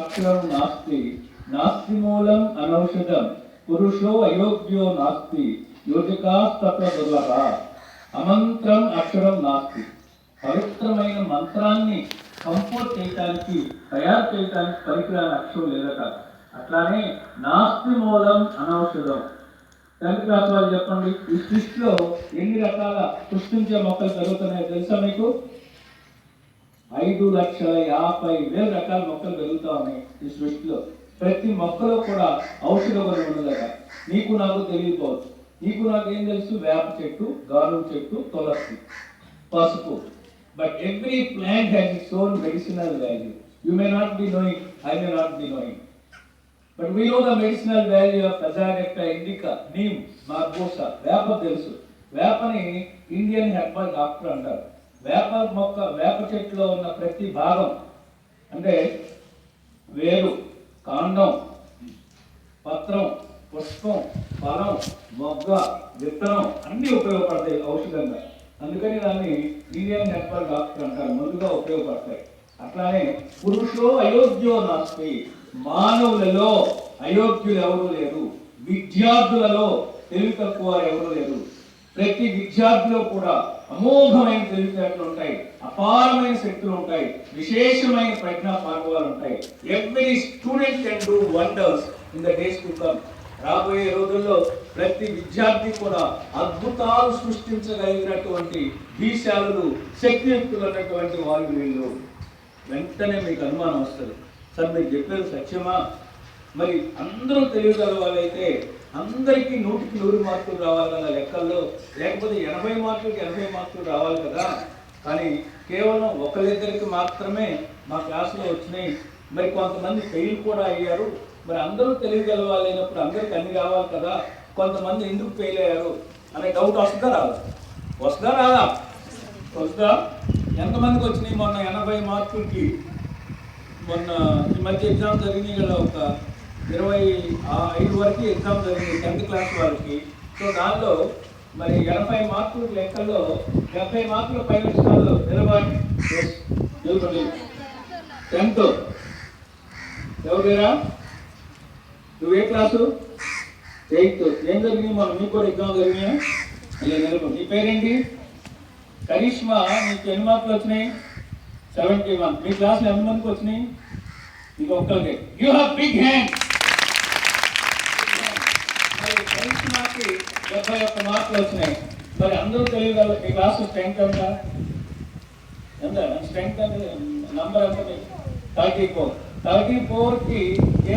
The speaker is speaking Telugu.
అక్షరం నాస్తి నాస్తి మూలం అనౌషధం పురుషో అయోగ్యో నాస్తి యోజకాస్తత్వ దుర్లభ. అమంత్రం అక్షరం నాస్తి. పవిత్రమైన మంత్రాన్ని కంపోజ్ చేయటానికి తయారు చేయటానికి పనికిరాని అక్షరం లేదట. అట్లానే నాస్తి మూలం అనౌషధం. 10th క్లాస్ వాళ్ళు చెప్పండి, ఈ సృష్టిలో ఎన్ని రకాల సృష్టించే మొక్కలు పెరుగుతున్నాయో తెలుసా మీకు? 5,50,000 రకాల మొక్కలు పెరుగుతా ఉన్నాయి ఈ సృష్టిలో. ప్రతి మొక్కలో కూడా ఔషధ గుణం ఉన్నదట. నీకు నాకు తెలియకపోవచ్చు. నీకు నాకు ఏం తెలుసు? వేప చెట్టు, గానుగ చెట్టు, తులసి, పసుపు. But every plant has its own medicinal value. You may not be knowing, I may not be knowing. But we know the medicinal value of Azadirachta indica, neem, margosa. వేప తెలుసు. వేపని ఇండియన్ హెర్బల్ డాక్టర్ అంటారు. వేప మొక్క, వేప చెట్టులో ఉన్న ప్రతి భాగం అంటే వేరు, కాండం, పత్రం, పుష్పం, ఫలం, మొగ్గ, విత్తనం అన్నీ ఉపయోగపడతాయి ఔషధంగా. అందుకని దాన్ని ఇండియన్ హెర్బల్ డాక్టర్ అంటారు. ముందుగా ఉపయోగపడతాయి. అట్లానే పురుషో అయోగ్యో నాస్తి. మానవులలో అయోగ్యులు ఎవరు లేరు. విద్యార్థులలో తెలివి తక్కువ ఎవరు లేరు. ప్రతి విద్యార్థిలో కూడా అమోఘమైన తెలివితేటలు ఉంటాయి, అపారమైన శక్తులు ఉంటాయి, విశేషమైన ప్రజ్ఞా పాఠవాలు ఉంటాయి. Every student can do wonders in the days to come. రాబోయే రోజుల్లో ప్రతి విద్యార్థి కూడా అద్భుతాలు సృష్టించగలిగినటువంటి వీశాలు, శక్తియుక్తులు అన్నటువంటి వాళ్ళు వీళ్ళు. వెంటనే మీకు అనుమానం వస్తుంది, సార్ మీరు చెప్పేది సత్యమా? మరి అందరూ తెలియగల వాళ్ళైతే అందరికీ 100కి 100 మార్కులు రావాలి కదా లెక్కల్లో, లేకపోతే 80 మార్కులకి 80 మార్కులు రావాలి కదా. కానీ కేవలం ఒకరిద్దరికి మాత్రమే మా క్లాసులో వచ్చినాయి. మరి కొంతమంది ఫెయిల్ కూడా అయ్యారు. మరి అందరూ తెలియగల వాళ్ళు అయినప్పుడు అందరికి అన్ని రావాలి కదా, కొంతమంది ఎందుకు ఫెయిల్ అయ్యారు అనే డౌట్ వస్తుందా రాదా? వస్తుందా రాదా? వస్తుందా? ఎంతమందికి వచ్చినాయి మొన్న 80 మార్కులకి? మొన్న ఈ మధ్య ఎగ్జామ్ జరిగినాయి కదా, ఒక 25 వరకు ఎగ్జామ్ జరిగింది 10th క్లాస్ వాళ్ళకి. సో దానిలో మరి 80 మార్కుల లెక్కల్లో 70 మార్కుల పైన ఇష్టాలు నిలబడి 10th ఎవరేరా? నువ్వు ఏ క్లాసు? 8th. ఏం జరిగింది మొన్న? మీకు కూడా ఎగ్జామ్ జరిగినాయా? నిలబడి. నీ పేరేంటి? కరిష్మా. నీకు ఎన్ని మార్కులు వచ్చినాయి? 71. మీ క్లాస్లో ఎంతమందికి వచ్చినాయి? ఇంకొకరికి. You have big hand. మరి కరిష్మాకి 71 మార్కులు వచ్చినాయి. మరి అందరూ తెలియగల మీ క్లాస్ స్ట్రెంగ్త్ ఎంత స్ట్రెంగ్త్ అంటే నంబర్ ఎంత? 34. 34కి